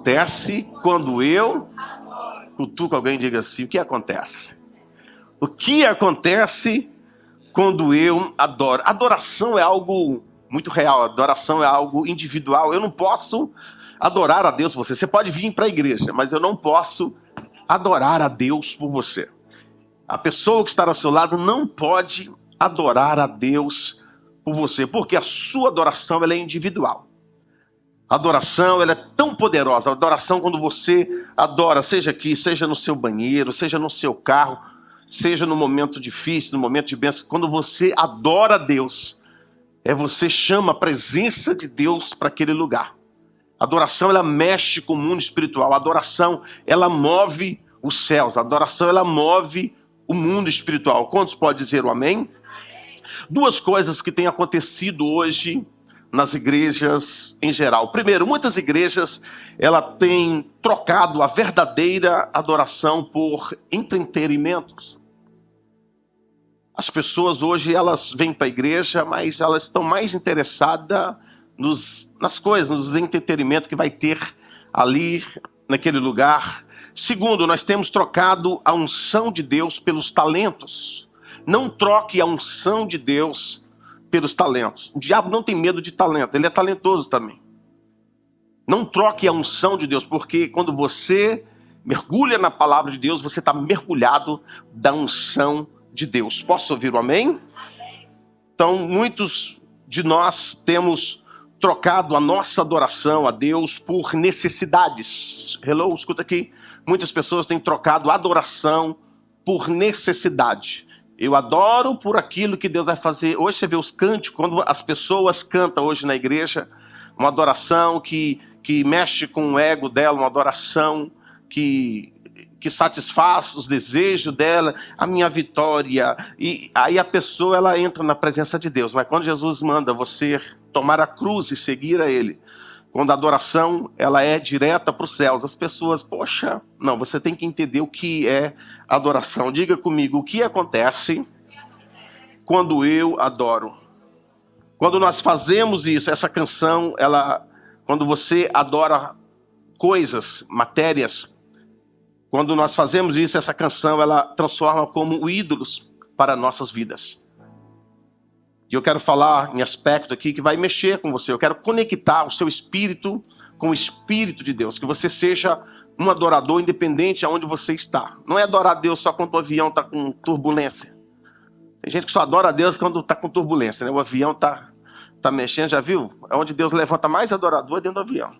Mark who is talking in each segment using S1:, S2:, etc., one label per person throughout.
S1: acontece quando eu cutuco alguém e diga assim: o que acontece? O que acontece quando eu adoro? Adoração é algo muito real, adoração é algo individual. Eu não posso adorar a Deus por você. Você pode vir para a igreja, mas eu não posso adorar a Deus por você. A pessoa que está ao seu lado não pode adorar a Deus por você, porque a sua adoração ela é individual. A adoração ela é tão poderosa. A adoração, quando você adora, seja aqui, seja no seu banheiro, seja no seu carro, seja no momento difícil, no momento de bênção, quando você adora a Deus, você chama a presença de Deus para aquele lugar. A adoração ela mexe com o mundo espiritual. A adoração ela move os céus. A adoração ela move o mundo espiritual. Quantos podem dizer o amém? Duas coisas que têm acontecido hoje nas igrejas em geral. Primeiro, muitas igrejas ela têm trocado a verdadeira adoração por entretenimentos. As pessoas hoje elas vêm para a igreja, mas elas estão mais interessadas nas coisas, nos entretenimentos que vai ter ali naquele lugar. Segundo, nós temos trocado a unção de Deus pelos talentos. Não troque a unção de Deus pelos talentos. O diabo não tem medo de talento, ele é talentoso também. Não troque a unção de Deus, porque quando você mergulha na palavra de Deus, você está mergulhado da unção de Deus. Posso ouvir o amém? Então, muitos de nós temos trocado a nossa adoração a Deus por necessidades. Hello, escuta aqui. Muitas pessoas têm trocado adoração por necessidade. Eu adoro por aquilo que Deus vai fazer. Hoje você vê os cânticos, quando as pessoas cantam hoje na igreja, uma adoração que mexe com o ego dela, uma adoração que satisfaz os desejos dela, a minha vitória. E aí a pessoa ela entra na presença de Deus. Mas quando Jesus manda você tomar a cruz e seguir a Ele, quando a adoração ela é direta para os céus, as pessoas, poxa, não, você tem que entender o que é adoração. Diga comigo, o que acontece quando eu adoro? Quando nós fazemos isso, essa canção, quando você adora coisas, matérias, quando nós fazemos isso, essa canção, ela transforma como ídolos para nossas vidas. E eu quero falar em aspecto aqui que vai mexer com você. Eu quero conectar o seu espírito com o Espírito de Deus. Que você seja um adorador independente de onde você está. Não é adorar a Deus só quando o avião está com turbulência. Tem gente que só adora a Deus quando está com turbulência, né? O avião está mexendo, já viu? É onde Deus levanta mais adorador, é dentro do avião.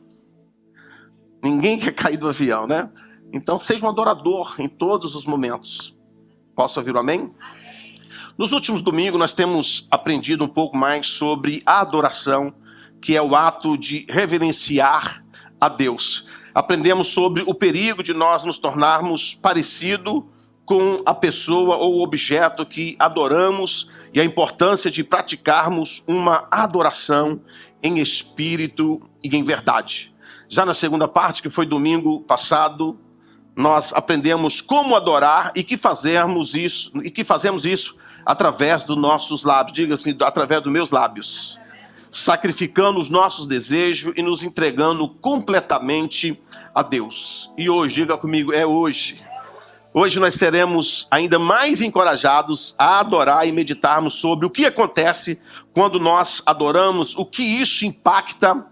S1: Ninguém quer cair do avião, né? Então seja um adorador em todos os momentos. Posso ouvir o amém? Nos últimos domingos nós temos aprendido um pouco mais sobre a adoração, que é o ato de reverenciar a Deus. Aprendemos sobre o perigo de nós nos tornarmos parecido com a pessoa ou objeto que adoramos e a importância de praticarmos uma adoração em espírito e em verdade. Já na segunda parte, que foi domingo passado, nós aprendemos como adorar e que fazemos isso através dos nossos lábios. Diga assim, através dos meus lábios. Sacrificando os nossos desejos e nos entregando completamente a Deus. E hoje, diga comigo, é hoje. Hoje nós seremos ainda mais encorajados a adorar e meditarmos sobre o que acontece quando nós adoramos, o que isso impacta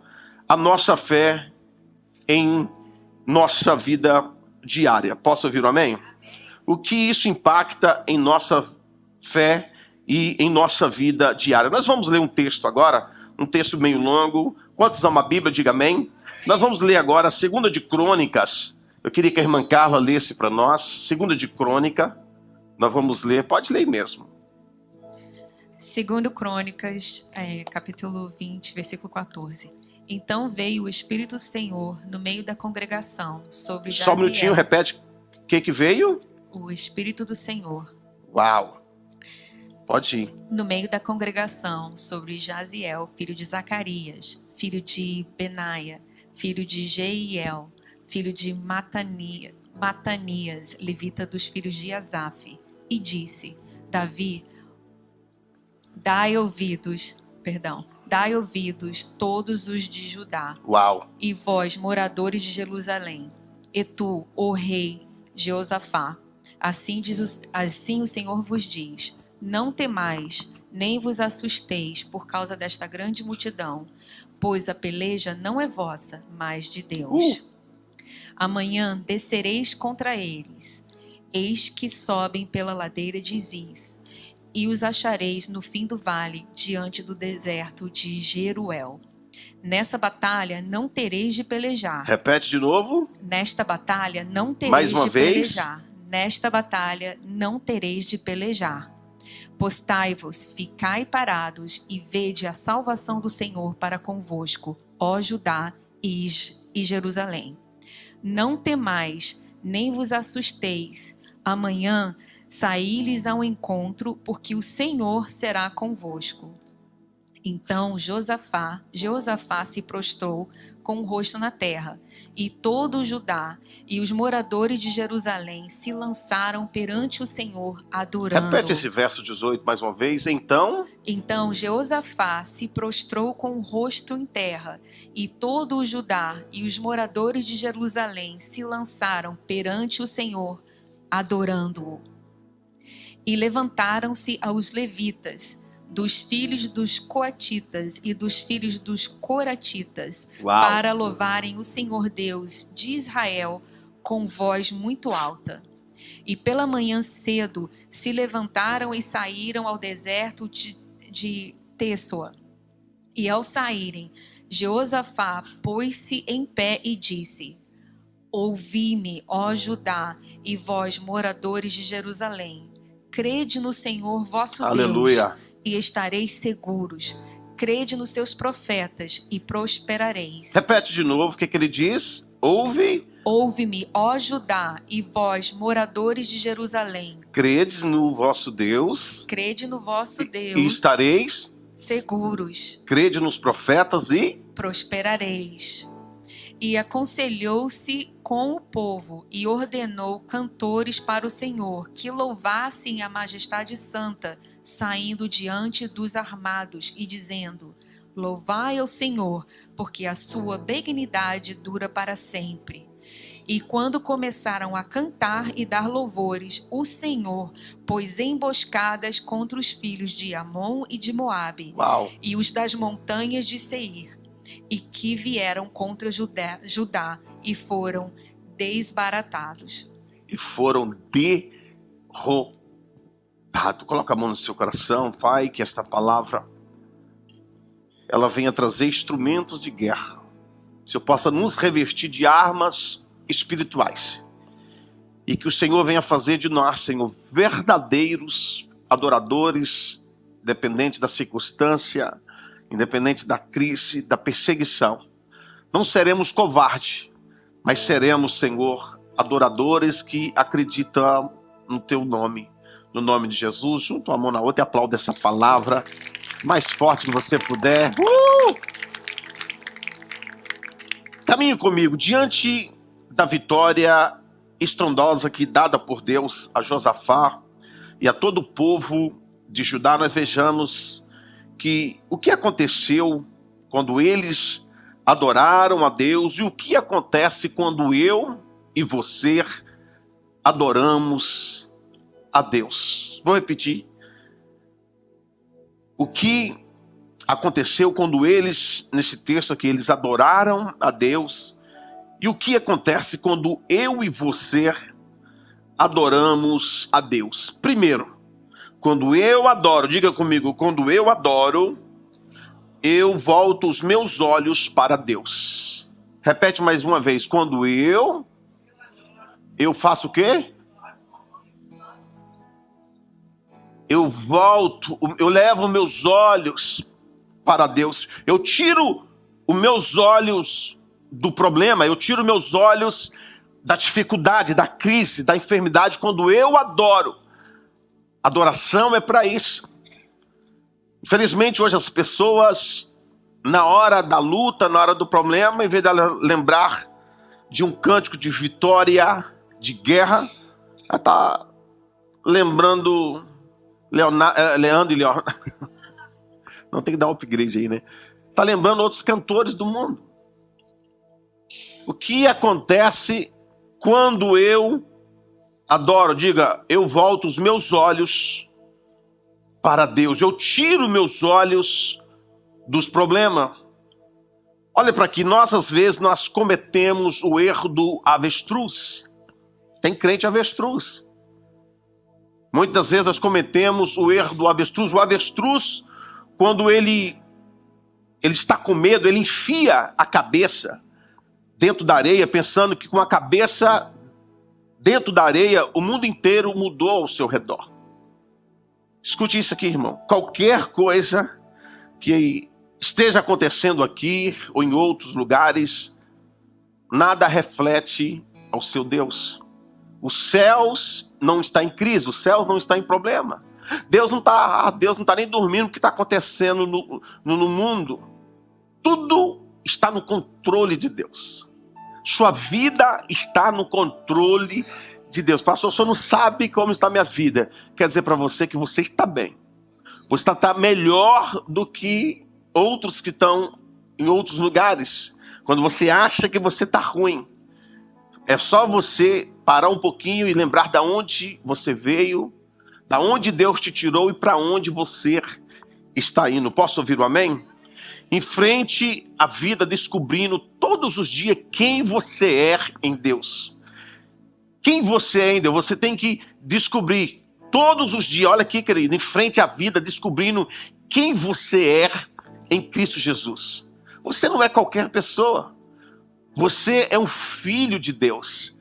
S1: a nossa fé em nossa vida diária. Posso ouvir um amém? O que isso impacta em nossa fé e em nossa vida diária. Nós vamos ler um texto agora, um texto meio longo. Quantos amam a Bíblia? Diga amém. Nós vamos ler agora a 2 de Crônicas. Eu queria que a irmã Carla lesse para nós. 2 de Crônica. Nós vamos ler, pode ler mesmo.
S2: 2 Crônicas, capítulo 20, versículo 14. Então veio o Espírito do Senhor no meio da congregação sobre Jaziel.
S1: Só um minutinho, repete. O que veio?
S2: O Espírito do Senhor.
S1: Uau. Pode ir.
S2: No meio da congregação sobre Jaziel, filho de Zacarias, filho de Benaia, filho de Jeiel, filho de Matanias, levita dos filhos de Asaf, e disse: Davi Dai ouvidos, todos os de Judá,
S1: Uau.
S2: e vós, moradores de Jerusalém, e tu, ó rei Jeosafá, assim o Senhor vos diz: não temais, nem vos assusteis por causa desta grande multidão, pois a peleja não é vossa, mas de Deus. Amanhã descereis contra eles, eis que sobem pela ladeira de Ziz, e os achareis no fim do vale, diante do deserto de Jeruel. Nessa batalha não tereis de pelejar.
S1: Repete de novo.
S2: Nesta batalha não tereis
S1: Mais uma
S2: de
S1: vez.
S2: pelejar. Nesta batalha não tereis de pelejar. Postai-vos, ficai parados, e vede a salvação do Senhor para convosco, ó Judá e Jerusalém. Não temais, nem vos assusteis. Amanhã saí-lhes ao encontro, porque o Senhor será convosco. Então Josafá se prostrou com o rosto na terra, e todo o Judá e os moradores de Jerusalém se lançaram perante o Senhor, adorando.
S1: Repete esse verso 18 mais uma vez.
S2: Então Josafá se prostrou com o rosto em terra, e todo o Judá e os moradores de Jerusalém se lançaram perante o Senhor, adorando-o. E levantaram-se aos levitas, dos filhos dos coatitas e dos filhos dos coratitas, para louvarem o Senhor Deus de Israel com voz muito alta. E pela manhã cedo se levantaram e saíram ao deserto de Tessoa. E ao saírem, Jeosafá pôs-se em pé e disse: ouvi-me, ó Judá, e vós, moradores de Jerusalém, crede no Senhor vosso
S1: Aleluia.
S2: Deus, e estareis seguros. Crede nos seus profetas e prosperareis.
S1: Repete de novo o que ele diz.
S2: Ouve-me, ó Judá, e vós, moradores de Jerusalém.
S1: Credes no vosso Deus.
S2: Crede no vosso Deus.
S1: E estareis
S2: seguros.
S1: Crede nos profetas e
S2: prosperareis. E aconselhou-se com o povo e ordenou cantores para o Senhor, que louvassem a majestade santa, saindo diante dos armados e dizendo: louvai ao Senhor, porque a sua benignidade dura para sempre. E quando começaram a cantar e dar louvores, o Senhor pôs emboscadas contra os filhos de Amon e de Moabe, e os das montanhas de Seir, e que vieram contra Judá e foram desbaratados.
S1: E foram derrotados. Coloca a mão no seu coração, Pai, que esta palavra ela venha trazer instrumentos de guerra. Se eu possa nos revestir de armas espirituais. E que o Senhor venha fazer de nós, Senhor, verdadeiros adoradores, independente da circunstância, independente da crise, da perseguição. Não seremos covardes, mas seremos, Senhor, adoradores que acreditam no Teu nome. No nome de Jesus, junta uma mão na outra e aplauda essa palavra mais forte que você puder. Caminhe comigo, diante da vitória estrondosa que dada por Deus a Josafá e a todo o povo de Judá, nós vejamos que o que aconteceu quando eles adoraram a Deus e o que acontece quando eu e você adoramos a Deus. Vou repetir. O que aconteceu quando eles, nesse texto aqui, eles adoraram a Deus, e o que acontece quando eu e você adoramos a Deus. Primeiro, quando eu adoro, diga comigo, quando eu adoro, eu volto os meus olhos para Deus. Repete mais uma vez, quando eu faço o quê? Eu levo meus olhos para Deus. Eu tiro os meus olhos do problema, eu tiro meus olhos da dificuldade, da crise, da enfermidade, quando eu adoro. Adoração é para isso. Infelizmente, hoje as pessoas, na hora da luta, na hora do problema, em vez de lembrar de um cântico de vitória, de guerra, ela está lembrando Leandro e Leonardo. Não, tem que dar um upgrade aí, né? Está lembrando outros cantores do mundo. O que acontece quando eu adoro? Diga, eu volto os meus olhos para Deus. Eu tiro meus olhos dos problemas. Olha para aqui, nós às vezes nós cometemos o erro do avestruz. Tem crente avestruz. Muitas vezes nós cometemos o erro do avestruz. O avestruz, quando ele está com medo, ele enfia a cabeça dentro da areia, pensando que com a cabeça dentro da areia, o mundo inteiro mudou ao seu redor. Escute isso aqui, irmão. Qualquer coisa que esteja acontecendo aqui ou em outros lugares, nada reflete ao seu Deus. Os céus não estão em crise, os céus não estão em problema. Deus não está nem dormindo o que está acontecendo no mundo. Tudo está no controle de Deus. Sua vida está no controle de Deus. Pastor, o senhor não sabe como está a minha vida. Quer dizer para você que você está bem. Você está melhor do que outros que estão em outros lugares. Quando você acha que você está ruim, é só você parar um pouquinho e lembrar de onde você veio, da onde Deus te tirou e para onde você está indo. Posso ouvir o amém? Enfrente a vida descobrindo todos os dias quem você é em Deus. Quem você é em Deus. Você tem que descobrir todos os dias. Olha aqui, querido. Enfrente a vida descobrindo quem você é em Cristo Jesus. Você não é qualquer pessoa. Você é um filho de Deus.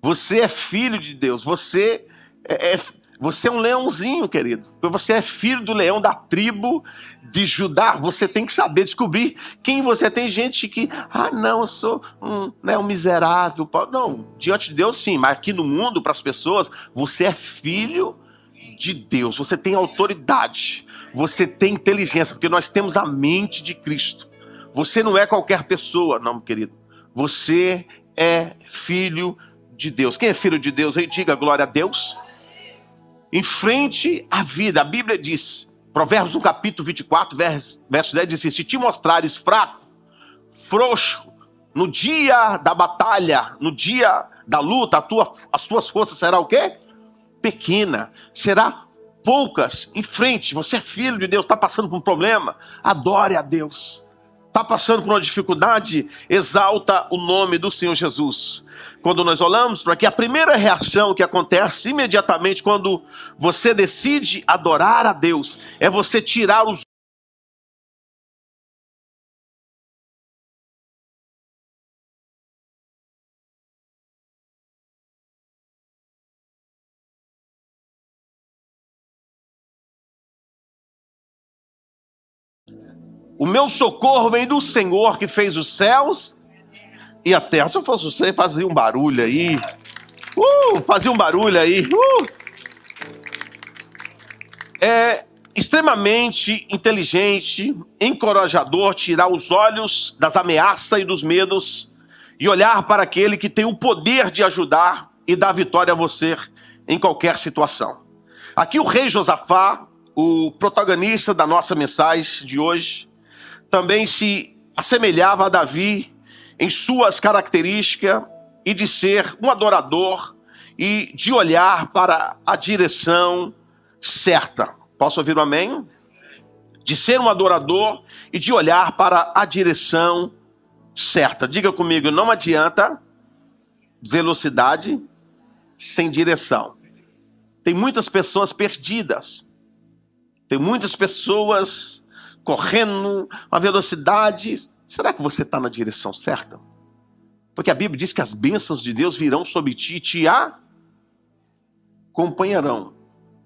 S1: Você é filho de Deus. Você é um leãozinho, querido. Você é filho do leão da tribo de Judá. Você tem que saber descobrir quem você é. Tem gente que, não, eu sou um miserável. Não, diante de Deus sim, mas aqui no mundo, para as pessoas, você é filho de Deus. Você tem autoridade. Você tem inteligência, porque nós temos a mente de Cristo. Você não é qualquer pessoa, não, querido. Você é filho de Deus. Quem é filho de Deus aí? Diga glória a Deus. Enfrente a vida. A Bíblia diz, Provérbios no capítulo 24, verso 10, diz assim: se te mostrares fraco, frouxo, no dia da batalha, no dia da luta, as tuas forças serão o quê? Pequena, será poucas. Em frente, você é filho de Deus, está passando por um problema, adore a Deus. Está passando por uma dificuldade, exalta o nome do Senhor Jesus. Quando nós olhamos para aqui, a primeira reação que acontece imediatamente quando você decide adorar a Deus, é você tirar os O meu socorro vem do Senhor que fez os céus e a terra. Se eu fosse você, fazia um barulho aí. Fazia um barulho aí. É extremamente inteligente, encorajador tirar os olhos das ameaças e dos medos e olhar para aquele que tem o poder de ajudar e dar vitória a você em qualquer situação. Aqui o rei Josafá, o protagonista da nossa mensagem de hoje, também se assemelhava a Davi em suas características e de ser um adorador e de olhar para a direção certa. Posso ouvir um amém? De ser um adorador e de olhar para a direção certa. Diga comigo, não adianta velocidade sem direção. Tem muitas pessoas perdidas. Tem muitas pessoas correndo a velocidade. Será que você está na direção certa? Porque a Bíblia diz que as bênçãos de Deus virão sobre ti e te acompanharão.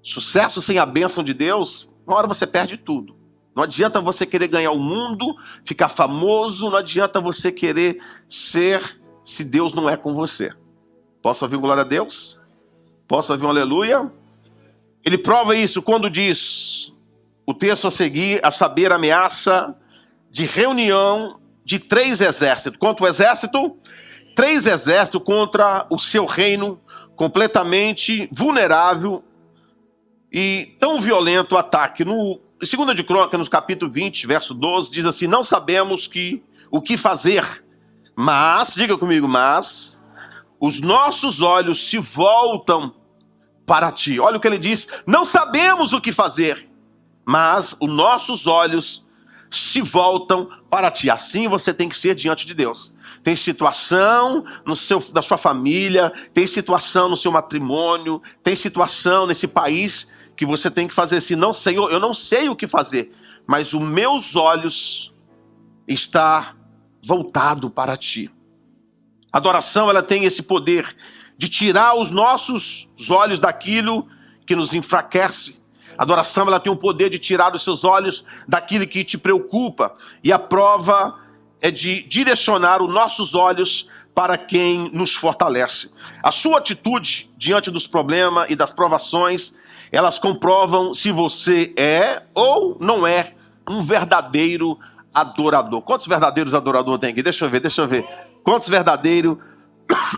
S1: Sucesso sem a bênção de Deus, uma hora você perde tudo. Não adianta você querer ganhar o mundo, ficar famoso, não adianta você querer ser, se Deus não é com você. Posso ouvir um glória a Deus? Posso ouvir um aleluia? Ele prova isso quando diz, o texto a seguir, a saber, ameaça de reunião de 3 exércitos. Contra o exército? 3 exércitos contra o seu reino, completamente vulnerável e tão violento o ataque. No Em 2 de Crônicas, no capítulo 20, verso 12, diz assim: não sabemos o que fazer, mas, diga comigo, mas os nossos olhos se voltam para ti. Olha o que ele diz: não sabemos o que fazer, mas os nossos olhos se voltam para ti. Assim você tem que ser diante de Deus. Tem situação da sua família, tem situação no seu matrimônio, tem situação nesse país que você tem que fazer assim: não, Senhor, eu não sei o que fazer, mas os meus olhos estão voltados para ti. A adoração, ela tem esse poder de tirar os nossos olhos daquilo que nos enfraquece. A adoração, ela tem o poder de tirar os seus olhos daquilo que te preocupa. E a prova é de direcionar os nossos olhos para quem nos fortalece. A sua atitude diante dos problemas e das provações, elas comprovam se você é ou não é um verdadeiro adorador. Quantos verdadeiros adoradores tem aqui? Deixa eu ver. Quantos verdadeiros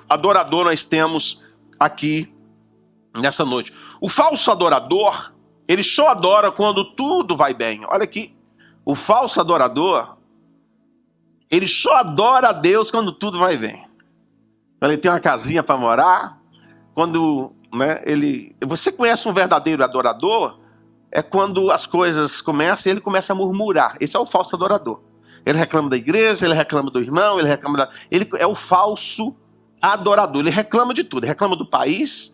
S1: adoradores nós temos aqui nessa noite? O falso adorador, ele só adora quando tudo vai bem. Olha aqui, o falso adorador, ele só adora a Deus quando tudo vai bem. Ele tem uma casinha para morar, quando, né, você conhece um verdadeiro adorador, é quando as coisas começam e ele começa a murmurar. Esse é o falso adorador. Ele reclama da igreja, ele reclama do irmão, ele é o falso adorador. Ele reclama de tudo, ele reclama do país.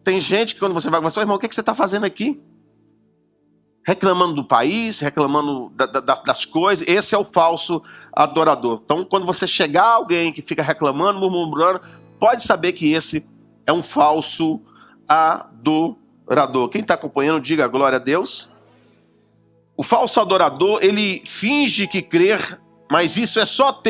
S1: Tem gente que quando você vai conversar, irmão, o que você está fazendo aqui? Reclamando do país, reclamando das coisas. Esse é o falso adorador. Então, quando você chegar a alguém que fica reclamando, murmurando, pode saber que esse é um falso adorador. Quem está acompanhando, diga glória a Deus. O falso adorador, ele finge que crer, mas isso é só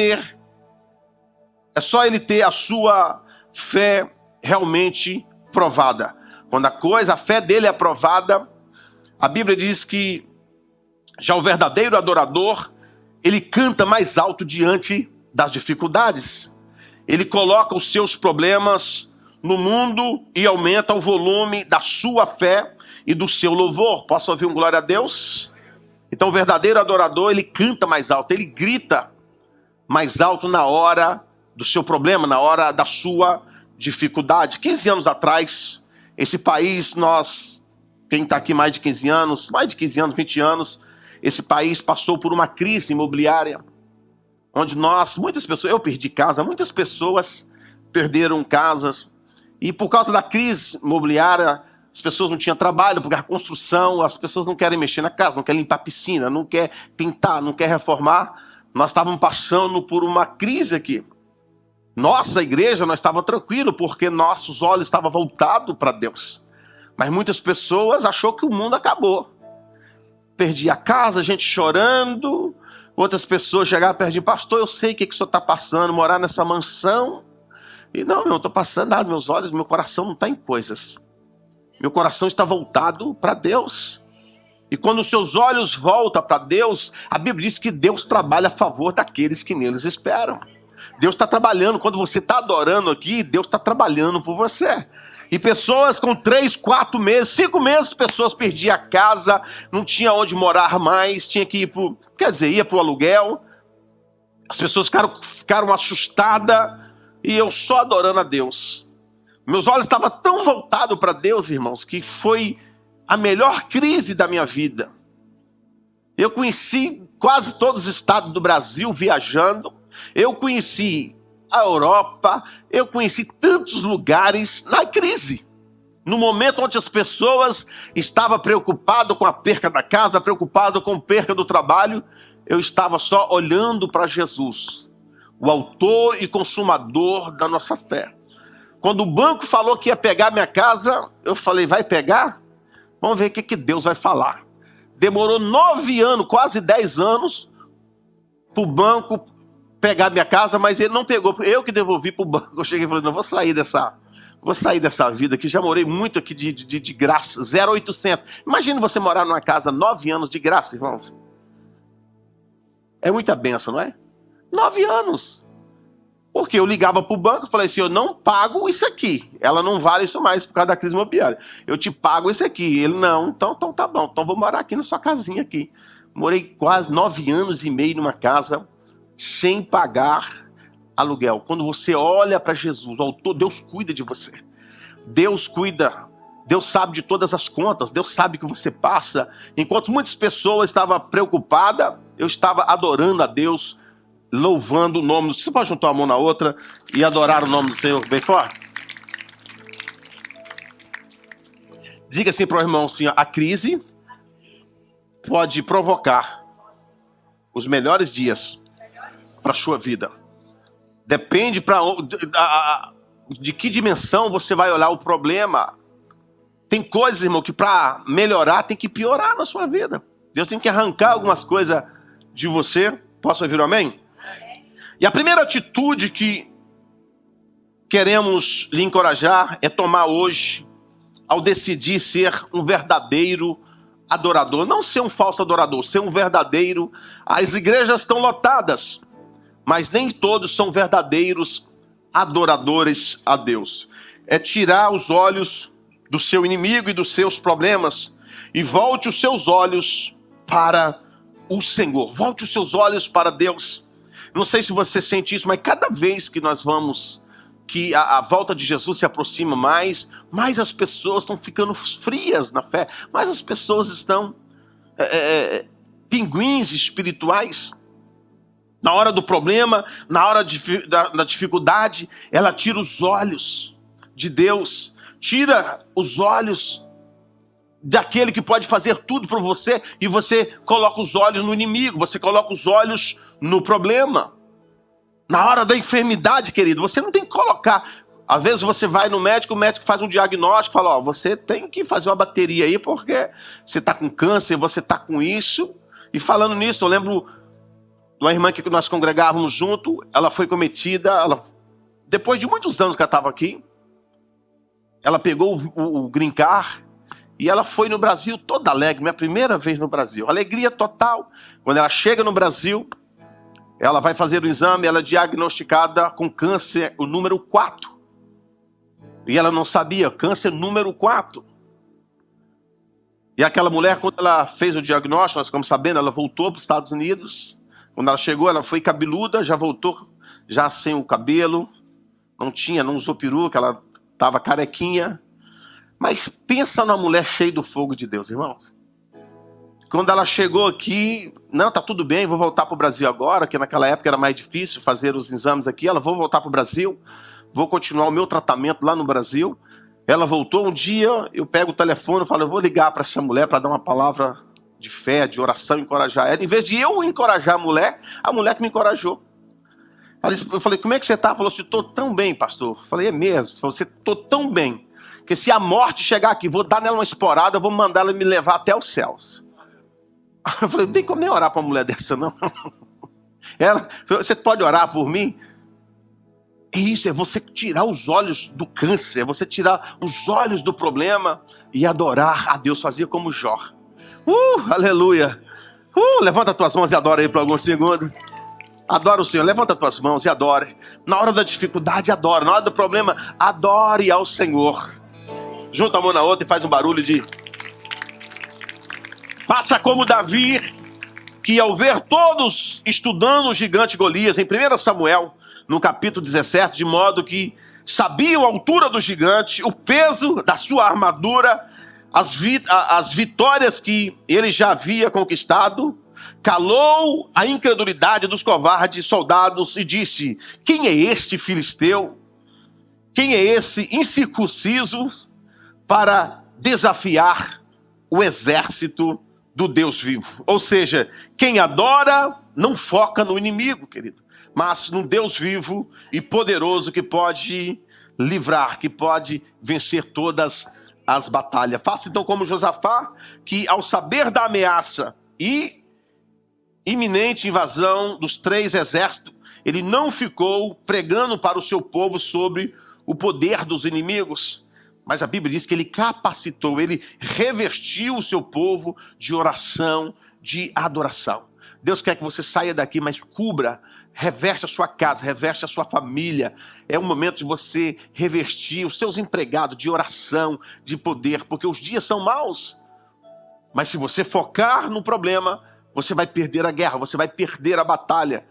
S1: ele ter a sua fé realmente provada. Quando a fé dele é provada, a Bíblia diz que já o verdadeiro adorador, ele canta mais alto diante das dificuldades. Ele coloca os seus problemas no mundo e aumenta o volume da sua fé e do seu louvor. Posso ouvir um glória a Deus? Então o verdadeiro adorador, ele canta mais alto, ele grita mais alto na hora do seu problema, na hora da sua dificuldade. 15 anos atrás, esse país, quem está aqui mais de 15 anos, 20 anos, esse país passou por uma crise imobiliária, onde muitas pessoas, eu perdi casa, muitas pessoas perderam casas, e por causa da crise imobiliária, as pessoas não tinham trabalho, porque a construção, as pessoas não querem mexer na casa, não querem limpar a piscina, não querem pintar, não querem reformar. Nós estávamos passando por uma crise aqui. Nossa igreja, nós estávamos tranquilos, porque nossos olhos estavam voltados para Deus. Mas muitas pessoas achou que o mundo acabou. Perdi a casa, gente chorando. Outras pessoas chegaram perto de mim: pastor, eu sei o que o senhor está passando, morar nessa mansão. E não, eu não estou passando nada, meus olhos, meu coração não está em coisas. Meu coração está voltado para Deus. E quando os seus olhos voltam para Deus, a Bíblia diz que Deus trabalha a favor daqueles que neles esperam. Deus está trabalhando. Quando você está adorando aqui, Deus está trabalhando por você. E pessoas com 3, 4 meses, 5 meses, pessoas perdiam a casa, não tinha onde morar mais, tinha que ir ia para o aluguel. As pessoas ficaram assustadas, e eu só adorando a Deus. Meus olhos estavam tão voltados para Deus, irmãos, que foi a melhor crise da minha vida. Eu conheci quase todos os estados do Brasil viajando. Eu conheci a Europa. Eu conheci tantos lugares na crise. No momento onde as pessoas estavam preocupadas com a perca da casa, preocupadas com a perca do trabalho, eu estava só olhando para Jesus, o autor e consumador da nossa fé. Quando o banco falou que ia pegar minha casa, eu falei: vai pegar? Vamos ver o que Deus vai falar. Demorou 9 anos, quase 10 anos, para o banco pegar minha casa, mas ele não pegou. Eu que devolvi para o banco. Eu cheguei e falei: não, vou sair dessa vida aqui. Já morei muito aqui de graça, 0,800. Imagina você morar numa casa 9 anos de graça, irmãos. É muita bênção, não é? 9 anos. Porque eu ligava para o banco e falei assim, eu não pago isso aqui. Ela não vale isso mais por causa da crise imobiliária. Eu te pago isso aqui. Ele, não, então tá bom. Então vou morar aqui na sua casinha aqui. Morei quase 9 anos e meio numa casa sem pagar aluguel. Quando você olha para Jesus, o autor, Deus cuida de você. Deus cuida. Deus sabe de todas as contas. Deus sabe que você passa. Enquanto muitas pessoas estavam preocupadas, eu estava adorando a Deus, louvando o nome do Senhor. Você pode juntar uma mão na outra e adorar o nome do Senhor bem forte? Diga assim para o irmão assim, a crise pode provocar os melhores dias para a sua vida. Depende de que dimensão você vai olhar o problema. Tem coisas, irmão, que para melhorar tem que piorar na sua vida. Deus tem que arrancar algumas coisas de você. Posso ouvir um amém? E a primeira atitude que queremos lhe encorajar é tomar hoje, ao decidir ser um verdadeiro adorador. Não ser um falso adorador, ser um verdadeiro. As igrejas estão lotadas, mas nem todos são verdadeiros adoradores a Deus. É tirar os olhos do seu inimigo e dos seus problemas e volte os seus olhos para o Senhor. Volte os seus olhos para Deus. Não sei se você sente isso, mas cada vez que nós vamos, que a volta de Jesus se aproxima mais as pessoas estão ficando frias na fé, mais as pessoas estão pinguins espirituais. Na hora do problema, na hora da dificuldade, ela tira os olhos de Deus, tira os olhos daquele que pode fazer tudo por você, e você coloca os olhos no inimigo, você coloca os olhos no problema. Na hora da enfermidade, querido, você não tem que colocar. Às vezes você vai no médico, o médico faz um diagnóstico, fala, ó, você tem que fazer uma bateria aí, porque você está com câncer, você está com isso. E falando nisso, eu lembro de uma irmã que nós congregávamos junto, ela foi cometida, depois de muitos anos que ela estava aqui, ela pegou o green card e ela foi no Brasil toda alegre, minha primeira vez no Brasil, alegria total. Quando ela chega no Brasil, ela vai fazer o exame, ela é diagnosticada com câncer, o número 4. E ela não sabia, câncer número 4. E aquela mulher, quando ela fez o diagnóstico, nós ficamos sabendo, ela voltou para os Estados Unidos. Quando ela chegou, ela foi cabeluda, já voltou, já sem o cabelo. Não usou peruca, ela estava carequinha. Mas pensa numa mulher cheia do fogo de Deus, irmãos. Quando ela chegou aqui, não, tá tudo bem, vou voltar para o Brasil agora, que naquela época era mais difícil fazer os exames aqui. Ela, vou voltar para o Brasil, vou continuar o meu tratamento lá no Brasil. Ela voltou um dia, eu pego o telefone e falo, eu vou ligar para essa mulher para dar uma palavra de fé, de oração, encorajar ela. Em vez de eu encorajar a mulher que me encorajou. Eu falei, como é que você está? Ela falou assim, estou tão bem, pastor. Eu falei, é mesmo? Você estou tão bem, que se a morte chegar aqui, vou dar nela uma esporada, vou mandar ela me levar até os céus. Eu falei, não tem como nem orar para uma mulher dessa, não. Ela, você pode orar por mim? É isso, é você tirar os olhos do câncer, é você tirar os olhos do problema e adorar a Deus, fazer como Jó. Aleluia. Levanta as tuas mãos e adora aí por alguns segundos. Adora o Senhor, levanta as tuas mãos e adore. Na hora da dificuldade, adore. Na hora do problema, adore ao Senhor. Junta a mão na outra e faz um barulho de... Faça como Davi, que ao ver todos estudando o gigante Golias, em 1 Samuel, no capítulo 17, de modo que sabiam a altura do gigante, o peso da sua armadura, as vitórias que ele já havia conquistado, calou a incredulidade dos covardes soldados e disse, quem é este filisteu? Quem é esse incircunciso para desafiar o exército do Deus vivo? Ou seja, quem adora não foca no inimigo, querido, mas no Deus vivo e poderoso que pode livrar, que pode vencer todas as batalhas. Faça então como Josafá, que ao saber da ameaça e iminente invasão dos 3 exércitos, ele não ficou pregando para o seu povo sobre o poder dos inimigos, mas a Bíblia diz que ele capacitou, ele revestiu o seu povo de oração, de adoração. Deus quer que você saia daqui, mas cubra, reveste a sua casa, reveste a sua família. É o momento de você revestir os seus empregados de oração, de poder, porque os dias são maus. Mas se você focar no problema, você vai perder a guerra, você vai perder a batalha.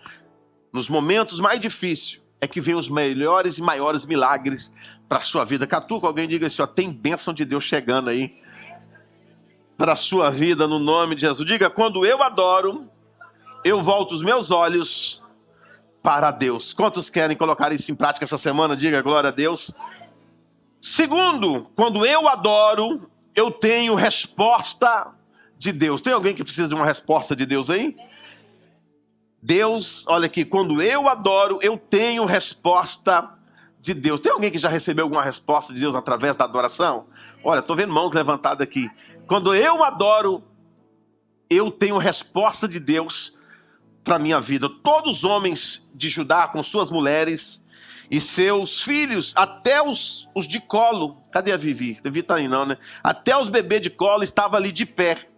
S1: Nos momentos mais difíceis é que vem os melhores e maiores milagres para a sua vida. Catuca, alguém diga assim, ó, tem bênção de Deus chegando aí para a sua vida no nome de Jesus. Diga, quando eu adoro, eu volto os meus olhos para Deus. Quantos querem colocar isso em prática essa semana? Diga glória a Deus. Segundo, quando eu adoro, eu tenho resposta de Deus. Tem alguém que precisa de uma resposta de Deus aí? Deus, olha aqui, quando eu adoro, eu tenho resposta de Deus. Tem alguém que já recebeu alguma resposta de Deus através da adoração? Olha, estou vendo mãos levantadas aqui. Quando eu adoro, eu tenho resposta de Deus para a minha vida. Todos os homens de Judá, com suas mulheres e seus filhos, até os de colo, cadê a Vivi? Vivi tá aí não, né? Até os bebês de colo estavam ali de pé,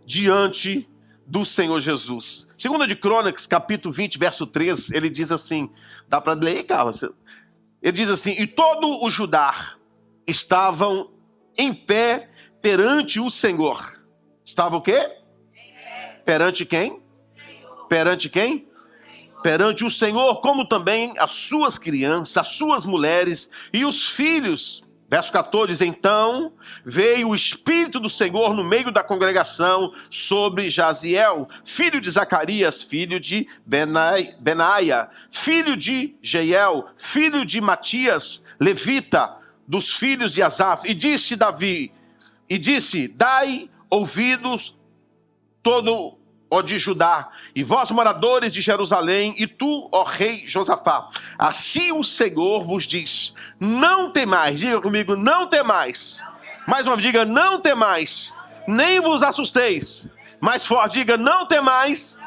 S1: diante do Senhor Jesus. Segunda de Crônicas, capítulo 20, verso 13, ele diz assim, dá para ler aí, Carlos? Ele diz assim, e todo o Judá estavam em pé perante o Senhor. Estava o quê? Perante quem? Perante quem? Perante o Senhor, como também as suas crianças, as suas mulheres e os filhos. Verso 14 diz, então veio o Espírito do Senhor no meio da congregação sobre Jaziel, filho de Zacarias, filho de Benaia, filho de Jeiel, filho de Matias, levita, dos filhos de Asaf. E disse, dai ouvidos todo ó de Judá, e vós moradores de Jerusalém, e tu, ó rei Josafá, assim o Senhor vos diz, não temais, diga comigo, não temais, mais uma vez, diga, não temais, nem vos assusteis, mais forte, diga, não temais,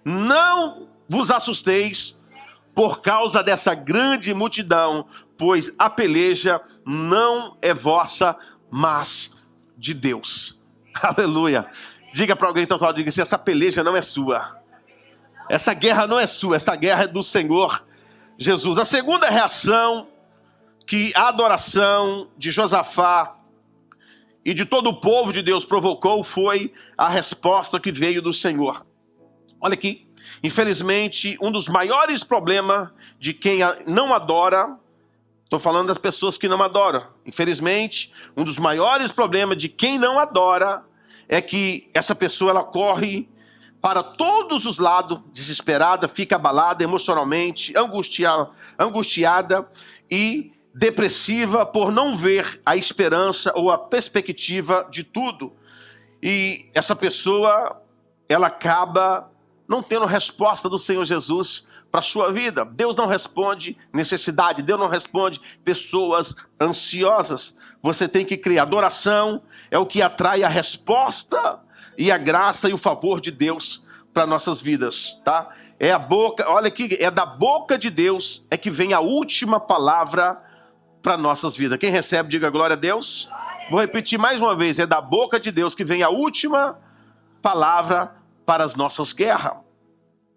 S1: não vos assusteis, por causa dessa grande multidão, pois a peleja não é vossa, mas de Deus. Aleluia. Diga para alguém, então, diga assim, essa peleja não é sua. Essa guerra não é sua, essa guerra é do Senhor Jesus. A segunda reação que a adoração de Josafá e de todo o povo de Deus provocou foi a resposta que veio do Senhor. Olha aqui, infelizmente, um dos maiores problemas de quem não adora, estou falando das pessoas que não adoram. Infelizmente, um dos maiores problemas de quem não adora é que essa pessoa ela corre para todos os lados, desesperada, fica abalada emocionalmente, angustiada e depressiva por não ver a esperança ou a perspectiva de tudo. E essa pessoa, ela acaba não tendo resposta do Senhor Jesus para a sua vida. Deus não responde necessidade, Deus não responde pessoas ansiosas. Você tem que criar. Adoração é o que atrai a resposta e a graça e o favor de Deus para nossas vidas, tá? É a boca, olha aqui, é da boca de Deus é que vem a última palavra para nossas vidas. Quem recebe, diga glória a Deus. Vou repetir mais uma vez, é da boca de Deus que vem a última palavra para as nossas guerras.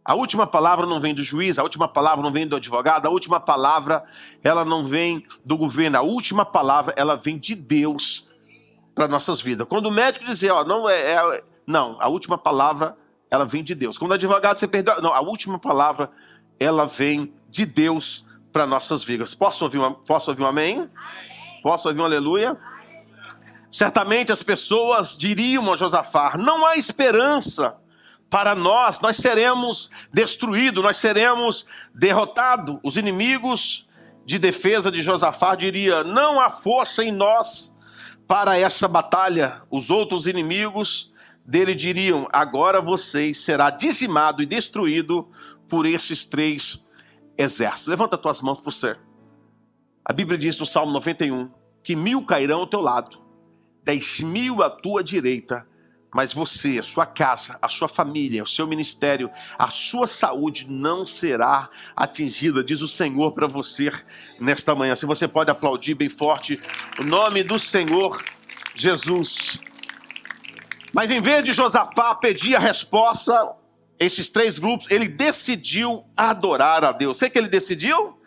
S1: A última palavra não vem do juiz, a última palavra não vem do advogado, a última palavra ela não vem do governo, a última palavra ela vem de Deus para nossas vidas. Quando o médico dizer, ó, não, a última palavra ela vem de Deus. Quando o advogado você perdeu, não, a última palavra ela vem de Deus para nossas vidas. Posso ouvir um amém? Posso ouvir um aleluia? Certamente as pessoas diriam a Josafá, não há esperança para nós seremos destruídos, nós seremos derrotados. Os inimigos de defesa de Josafá diriam, não há força em nós para essa batalha. Os outros inimigos dele diriam, agora vocês será dizimado e destruído por esses 3 exércitos. Levanta tuas mãos para o céu. A Bíblia diz no Salmo 91, que 1000 cairão ao teu lado, 10.000 à tua direita, mas você, a sua casa, a sua família, o seu ministério, a sua saúde não será atingida, diz o Senhor para você nesta manhã. Se você pode aplaudir bem forte o nome do Senhor Jesus. Mas em vez de Josafá pedir a resposta esses 3 grupos, ele decidiu adorar a Deus. O que ele decidiu?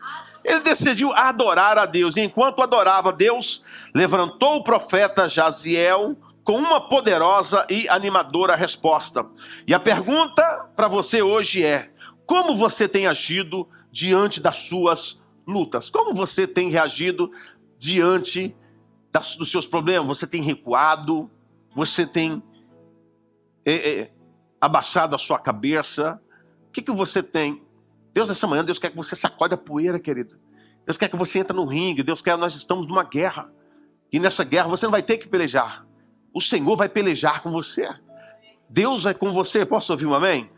S1: Ele decidiu adorar a Deus. E enquanto adorava a Deus, levantou o profeta Jaziel com uma poderosa e animadora resposta. E a pergunta para você hoje é: como você tem agido diante das suas lutas? Como você tem reagido diante dos seus problemas? Você tem recuado? Você tem abaixado a sua cabeça? O que você tem? Deus, nessa manhã, Deus quer que você sacode a poeira, querido. Deus quer que você entre no ringue. Deus quer que nós estamos numa guerra. E nessa guerra você não vai ter que pelejar. O Senhor vai pelejar com você. Deus vai com você. Posso ouvir um amém?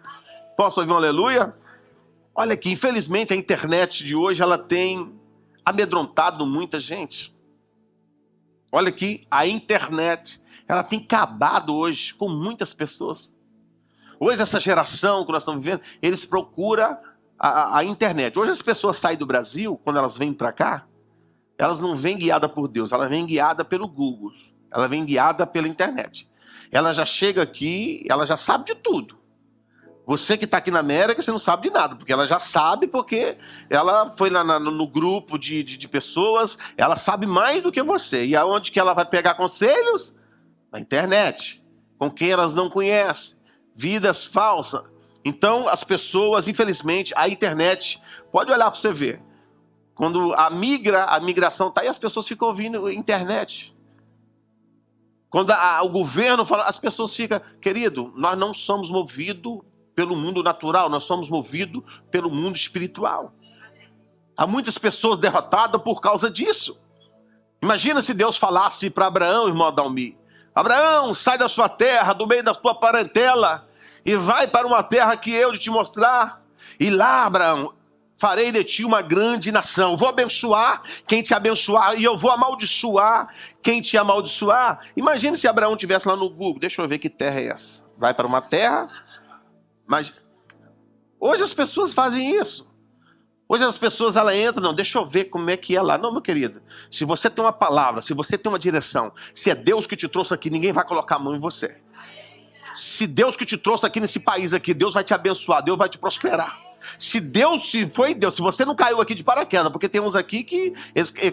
S1: Posso ouvir um aleluia? Olha aqui, infelizmente a internet de hoje, ela tem amedrontado muita gente. Olha aqui, a internet, ela tem acabado hoje com muitas pessoas. Hoje essa geração que nós estamos vivendo, eles procuram a internet. Hoje as pessoas saem do Brasil, quando elas vêm para cá, elas não vêm guiadas por Deus, elas vêm guiadas pelo Google, ela vem guiada pela internet. Ela já chega aqui, ela já sabe de tudo. Você que está aqui na América, você não sabe de nada, porque ela já sabe, porque ela foi lá no grupo de pessoas, ela sabe mais do que você. E aonde que ela vai pegar conselhos? Na internet, com quem elas não conhecem, vidas falsas. Então, as pessoas, infelizmente, a internet, pode olhar para você ver. Quando a migração está aí, as pessoas ficam ouvindo a internet. Quando o governo fala, as pessoas ficam, querido, nós não somos movidos pelo mundo natural, nós somos movidos pelo mundo espiritual. Há muitas pessoas derrotadas por causa disso. Imagina se Deus falasse para Abraão, irmão Adalmi: Abraão, sai da sua terra, do meio da tua parentela, e vai para uma terra que eu de te mostrar. E lá, Abraão, farei de ti uma grande nação. Vou abençoar quem te abençoar, e eu vou amaldiçoar quem te amaldiçoar. Imagina se Abraão estivesse lá no Google: deixa eu ver que terra é essa. Vai para uma terra. Mas hoje as pessoas fazem isso. Hoje as pessoas, ela entram, não, deixa eu ver como é que é lá. Não, meu querido, se você tem uma palavra, se você tem uma direção, se é Deus que te trouxe aqui, ninguém vai colocar a mão em você. Se Deus que te trouxe aqui nesse país aqui, Deus vai te abençoar, Deus vai te prosperar. Se foi Deus, se você não caiu aqui de paraquedas, porque tem uns aqui que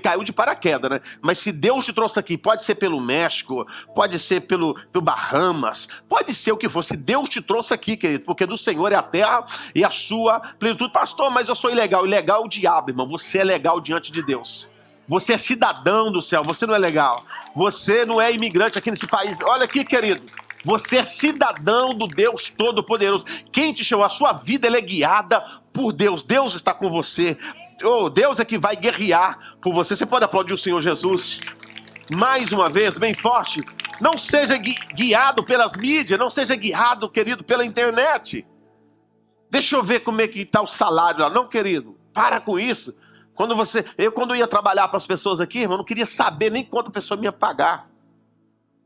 S1: caiu de paraquedas, né? Mas se Deus te trouxe aqui, pode ser pelo México, pode ser pelo Bahamas, pode ser o que for. Se Deus te trouxe aqui, querido, porque do Senhor é a terra e a sua plenitude. Pastor, mas eu sou ilegal. Ilegal é o diabo, irmão. Você é legal diante de Deus. Você é cidadão do céu, você não é legal. Você não é imigrante aqui nesse país. Olha aqui, querido. Você é cidadão do Deus Todo-Poderoso. Quem te chamou? A sua vida, ela é guiada por Deus. Deus está com você. Oh, Deus é que vai guerrear por você. Você pode aplaudir o Senhor Jesus? Mais uma vez, bem forte. Não seja guiado pelas mídias. Não seja guiado, querido, pela internet. Deixa eu ver como é que está o salário lá. Não, querido, para com isso. Quando eu ia trabalhar para as pessoas aqui, irmão, eu não queria saber nem quanto a pessoa me ia pagar.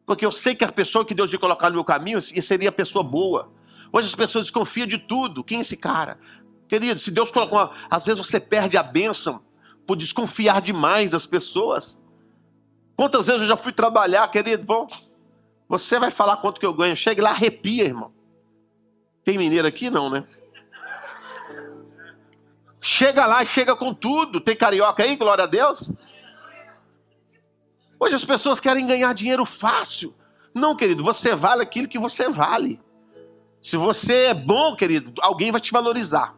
S1: Porque eu sei que a pessoa que Deus ia colocar no meu caminho seria a pessoa boa. Hoje as pessoas desconfiam de tudo. Quem é esse cara? Querido, se Deus colocou... Às vezes você perde a bênção por desconfiar demais das pessoas. Quantas vezes eu já fui trabalhar, querido? Bom, você vai falar quanto que eu ganho. Chega lá, arrepia, irmão. Tem mineiro aqui? Não, né? Chega lá e chega com tudo. Tem carioca aí? Glória a Deus. Hoje as pessoas querem ganhar dinheiro fácil. Não, querido, você vale aquilo que você vale. Se você é bom, querido, alguém vai te valorizar.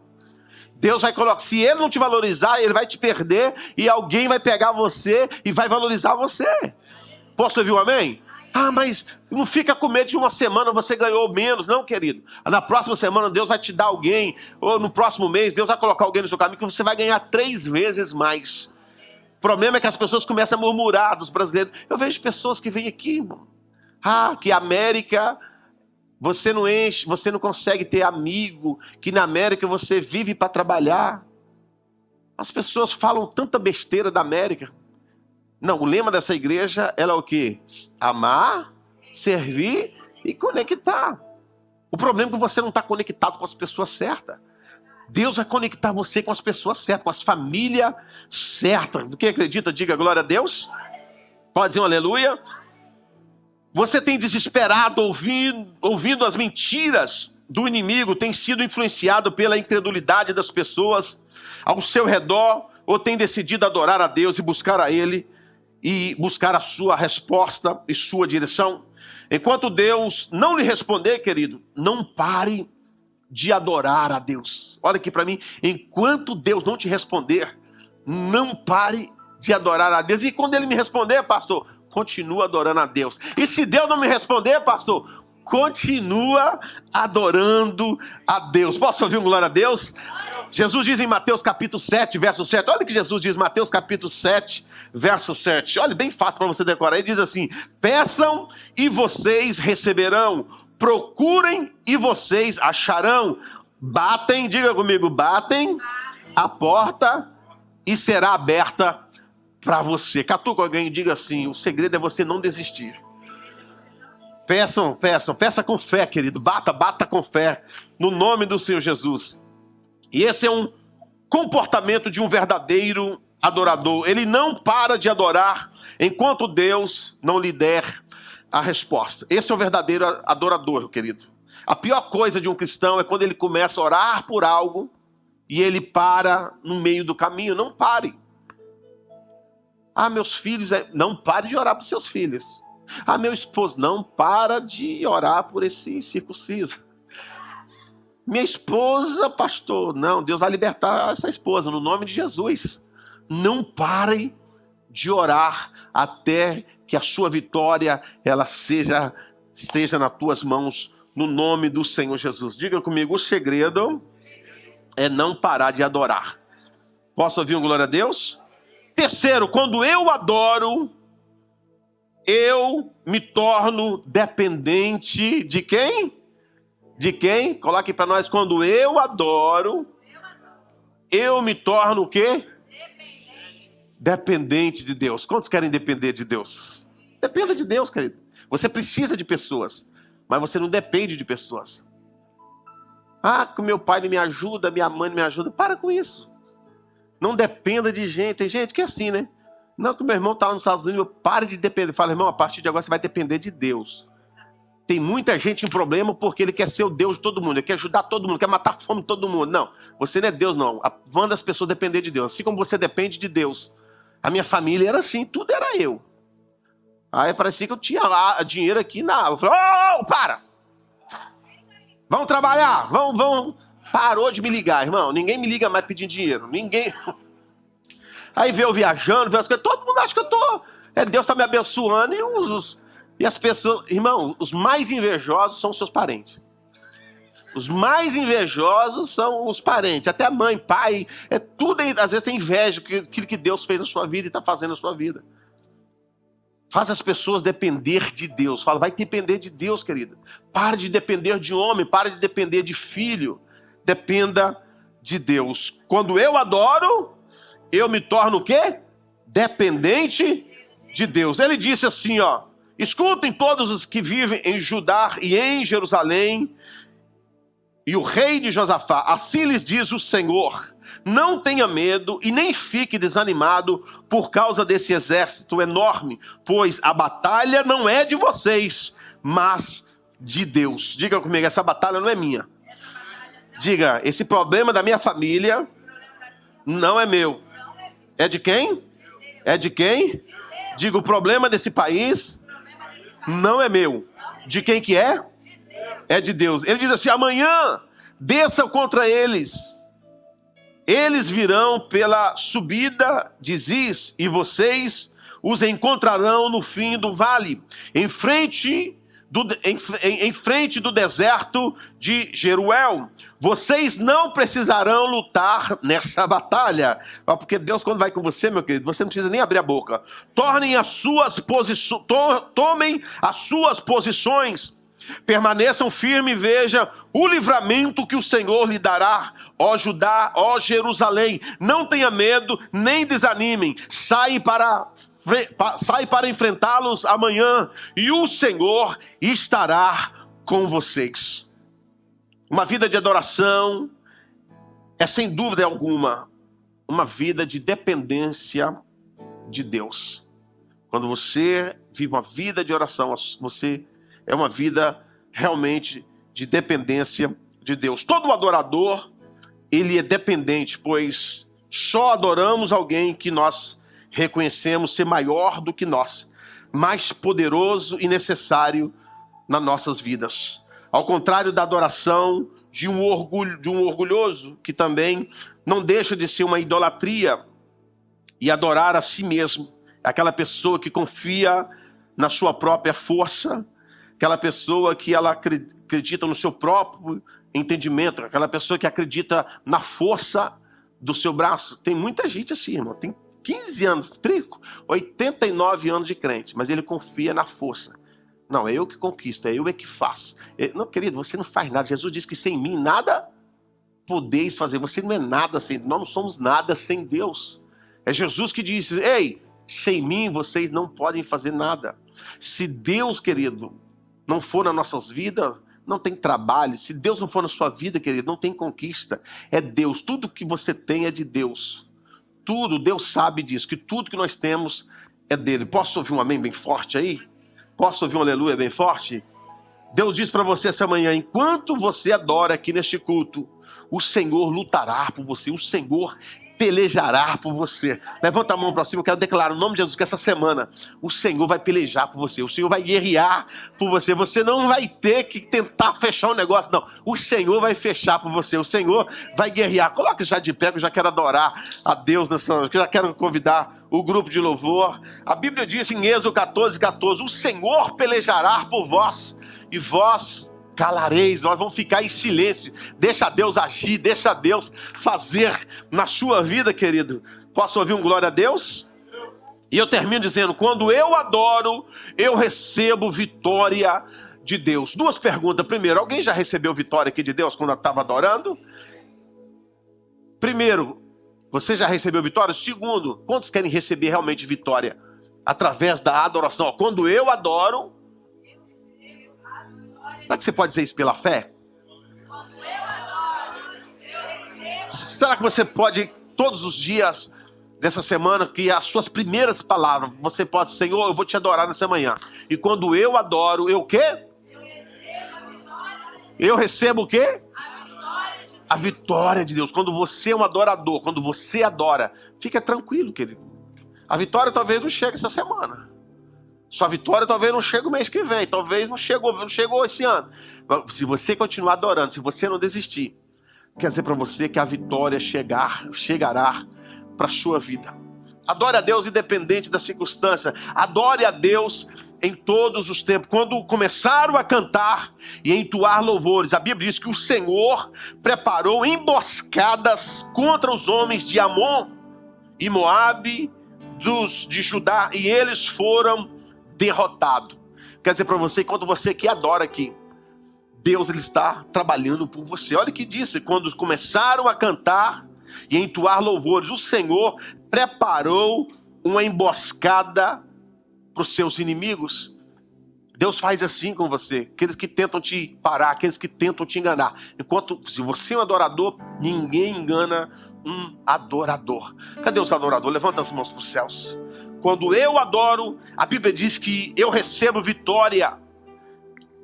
S1: Deus vai colocar, se ele não te valorizar, ele vai te perder e alguém vai pegar você e vai valorizar você. Posso ouvir um amém? Ah, mas não fica com medo de uma semana você ganhou menos. Não, querido. Na próxima semana Deus vai te dar alguém, ou no próximo mês Deus vai colocar alguém no seu caminho que você vai ganhar 3 vezes mais. O problema é que as pessoas começam a murmurar dos brasileiros. Eu vejo pessoas que vêm aqui, irmão. Ah, que a América, você não enche, você não consegue ter amigo, que na América você vive para trabalhar. As pessoas falam tanta besteira da América. Não, o lema dessa igreja é o quê? Amar, servir e conectar. O problema é que você não está conectado com as pessoas certas. Deus vai conectar você com as pessoas certas, com as famílias certas. Quem acredita, diga glória a Deus. Pode dizer um aleluia. Você tem desesperado ouvindo as mentiras do inimigo tem sido influenciado pela incredulidade das pessoas ao seu redor, ou tem decidido adorar a Deus e buscar a Ele, e buscar a sua resposta e sua direção? Enquanto Deus não lhe responder, querido, não pare de adorar a Deus. Olha aqui para mim, enquanto Deus não te responder, não pare de adorar a Deus. E quando Ele me responder, pastor, continua adorando a Deus. E se Deus não me responder, pastor, continua adorando a Deus. Posso ouvir um glória a Deus? Jesus diz em Mateus capítulo 7, verso 7. Olha o que Jesus diz, Mateus capítulo 7, verso 7. Olha, bem fácil para você decorar. Ele diz assim: peçam e vocês receberão. Procurem e vocês acharão. Batem, diga comigo, batem a porta e será aberta para você. Catuca alguém e diga assim: o segredo é você não desistir. Peça com fé, querido. Bata com fé, no nome do Senhor Jesus. E esse é um comportamento de um verdadeiro adorador. Ele não para de adorar enquanto Deus não lhe der a resposta. Esse é o verdadeiro adorador, querido. A pior coisa de um cristão é quando ele começa a orar por algo e ele para no meio do caminho. Não pare. Ah, meus filhos, não pare de orar por seus filhos. Ah, meu esposo, não para de orar por esse incircunciso. Minha esposa, pastor, não, Deus vai libertar essa esposa no nome de Jesus. Não pare de orar até que a sua vitória ela esteja nas tuas mãos, no nome do Senhor Jesus. Diga comigo, o segredo é não parar de adorar. Posso ouvir um glória a Deus? Terceiro, quando eu adoro, eu me torno dependente de quem? De quem? Coloque para nós. Quando eu adoro, eu me torno o quê? Dependente de Deus. Quantos querem depender de Deus? Dependa de Deus, querido. Você precisa de pessoas, mas você não depende de pessoas. Ah, que o meu pai me ajuda, minha mãe me ajuda. Para com isso. Não dependa de gente. Tem gente que é assim, né? Não, que meu irmão está lá nos Estados Unidos, pare de depender. Fala, irmão, a partir de agora você vai depender de Deus. Tem muita gente em problema porque ele quer ser o Deus de todo mundo, ele quer ajudar todo mundo, quer matar a fome de todo mundo. Não, você não é Deus, não. Manda as pessoas depender de Deus. Assim como você depende de Deus. A minha família era assim, tudo era eu. Aí parecia que eu tinha lá dinheiro aqui na... Eu falei, oh, para! Vamos trabalhar, vamos. Parou de me ligar, irmão. Ninguém me liga mais pedindo dinheiro. Ninguém... Aí vê eu viajando, vê as coisas, todo mundo acha que eu tô... Deus está me abençoando e as pessoas... Irmão, os mais invejosos são os seus parentes. Os mais invejosos são os parentes. Até a mãe, pai, tudo, às vezes tem inveja daquilo que Deus fez na sua vida e está fazendo na sua vida. Faz as pessoas depender de Deus. Fala, vai depender de Deus, querida. Pare de depender de homem, pare de depender de filho. Dependa de Deus. Quando eu adoro, eu me torno o quê? Dependente de Deus. Ele disse assim, ó: escutem todos os que vivem em Judá e em Jerusalém, e o rei de Josafá, assim lhes diz o Senhor: não tenha medo e nem fique desanimado por causa desse exército enorme, pois a batalha não é de vocês, mas de Deus. Diga comigo, essa batalha não é minha. Diga, esse problema da minha família não é meu. É de quem? É de quem? Diga, o problema desse país não é meu. De quem que é? É de Deus. Ele diz assim: amanhã desçam contra eles. Eles virão pela subida de Ziz e vocês os encontrarão no fim do vale, em frente do deserto de Jeruel. Vocês não precisarão lutar nessa batalha. Porque Deus, quando vai com você, meu querido, você não precisa nem abrir a boca. Tomem as suas posições. Permaneçam firmes e vejam o livramento que o Senhor lhe dará, ó Judá, ó Jerusalém. Não tenha medo, nem desanimem. Sai para enfrentá-los amanhã, e o Senhor estará com vocês. Uma vida de adoração é, sem dúvida alguma, uma vida de dependência de Deus. Quando você vive uma vida de oração, você é uma vida realmente de dependência de Deus. Todo adorador, ele é dependente, pois só adoramos alguém que nós reconhecemos ser maior do que nós, mais poderoso e necessário nas nossas vidas. Ao contrário da adoração de um orgulhoso, que também não deixa de ser uma idolatria, e adorar a si mesmo. Aquela pessoa que confia na sua própria força, aquela pessoa que ela acredita no seu próprio entendimento, aquela pessoa que acredita na força do seu braço. Tem muita gente assim, irmão, tem 15 anos, 89 anos de crente, mas ele confia na força. Não, é eu que conquisto, é eu que faço. Não, querido, você não faz nada. Jesus disse que sem mim nada podeis fazer. Você não é nada sem Deus. Nós não somos nada sem Deus. É Jesus que diz, ei, sem mim vocês não podem fazer nada. Se Deus, querido, não for nas nossas vidas, não tem trabalho. Se Deus não for na sua vida, querido, não tem conquista. É Deus. Tudo que você tem é de Deus. Tudo, Deus sabe disso, que tudo que nós temos é dele. Posso ouvir um amém bem forte aí? Posso ouvir um aleluia bem forte? Deus diz para você essa manhã, enquanto você adora aqui neste culto, o Senhor lutará por você, o Senhor pelejará por você. Levanta a mão para cima, eu quero declarar no nome de Jesus que essa semana o Senhor vai pelejar por você, o Senhor vai guerrear por você. Você não vai ter que tentar fechar um negócio, não. O Senhor vai fechar por você, o Senhor vai guerrear. Coloque já de pé, que eu já quero adorar a Deus nessa noite, eu já quero convidar o grupo de louvor. A Bíblia diz em Êxodo 14:14, o Senhor pelejará por vós e vós calareis. Nós vamos ficar em silêncio. Deixa Deus agir, deixa Deus fazer na sua vida, querido. Posso ouvir um glória a Deus? E eu termino dizendo, quando eu adoro, eu recebo vitória de Deus. Duas perguntas. Primeiro, alguém já recebeu vitória aqui de Deus quando estava adorando? Primeiro, você já recebeu vitória? Segundo, quantos querem receber realmente vitória? Através da adoração. Quando eu adoro, será que você pode dizer isso pela fé? Será que você pode, todos os dias dessa semana, que as suas primeiras palavras, você pode, Senhor, eu vou te adorar nessa manhã. E quando eu adoro, eu o quê? Eu recebo o quê? A vitória de Deus. Quando você é um adorador, quando você adora, fica tranquilo, querido. A vitória talvez não chegue essa semana. Sua vitória talvez não chegue o mês que vem, talvez não chegou esse ano. Se você continuar adorando, se você não desistir, quer dizer para você que a vitória chegará para a sua vida. Adore a Deus independente da circunstância. Adore a Deus em todos os tempos. Quando começaram a cantar e entoar louvores, a Bíblia diz que o Senhor preparou emboscadas contra os homens de Amon e Moabe, de Judá, e eles foram derrotado. Quer dizer para você, quando você que adora aqui, Deus ele está trabalhando por você. Olha o que disse, quando começaram a cantar e entoar louvores, o Senhor preparou uma emboscada para os seus inimigos. Deus faz assim com você, aqueles que tentam te parar, aqueles que tentam te enganar. Enquanto, se você é um adorador, ninguém engana um adorador. Cadê os adoradores? Levanta as mãos para os céus. Quando eu adoro, a Bíblia diz que eu recebo vitória.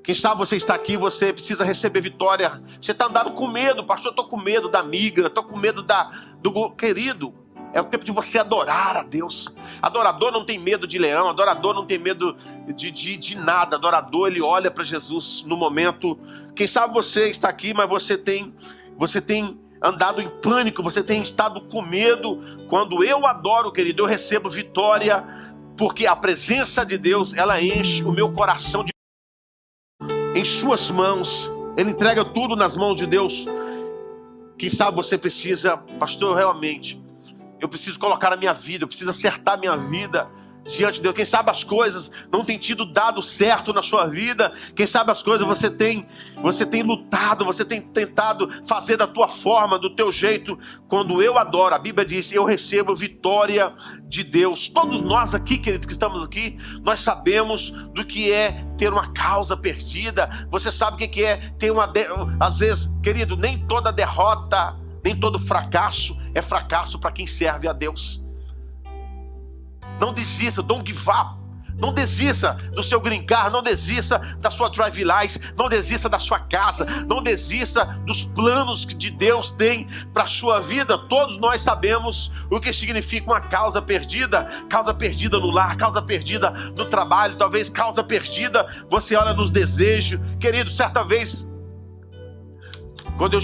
S1: Quem sabe você está aqui, você precisa receber vitória. Você está andando com medo, pastor, eu estou com medo da migra, estou com medo do querido. É o tempo de você adorar a Deus. Adorador não tem medo de leão, adorador não tem medo de nada. Adorador, ele olha para Jesus no momento. Quem sabe você está aqui, mas você tem andado em pânico, você tem estado com medo. Quando eu adoro, querido, eu recebo vitória, porque a presença de Deus, ela enche o meu coração em suas mãos. Ele entrega tudo nas mãos de Deus. Quem sabe você precisa, pastor, eu preciso colocar a minha vida, eu preciso acertar a minha vida diante de Deus. Quem sabe as coisas não têm tido dado certo na sua vida. Quem sabe as coisas você tem lutado, você tem tentado fazer da tua forma, do teu jeito. Quando eu adoro, a Bíblia diz, eu recebo vitória de Deus. Todos nós aqui, queridos, que estamos aqui, nós sabemos do que é ter uma causa perdida. Você sabe o que é ter às vezes, querido, nem toda derrota, nem todo fracasso é fracasso para quem serve a Deus. Não desista, don't give up. Não desista do seu green card, não desista da sua drive license, não desista da sua casa, não desista dos planos que Deus tem para a sua vida. Todos nós sabemos o que significa uma causa perdida no lar, causa perdida no trabalho, talvez causa perdida, você olha nos desejos. Querido, certa vez, quando eu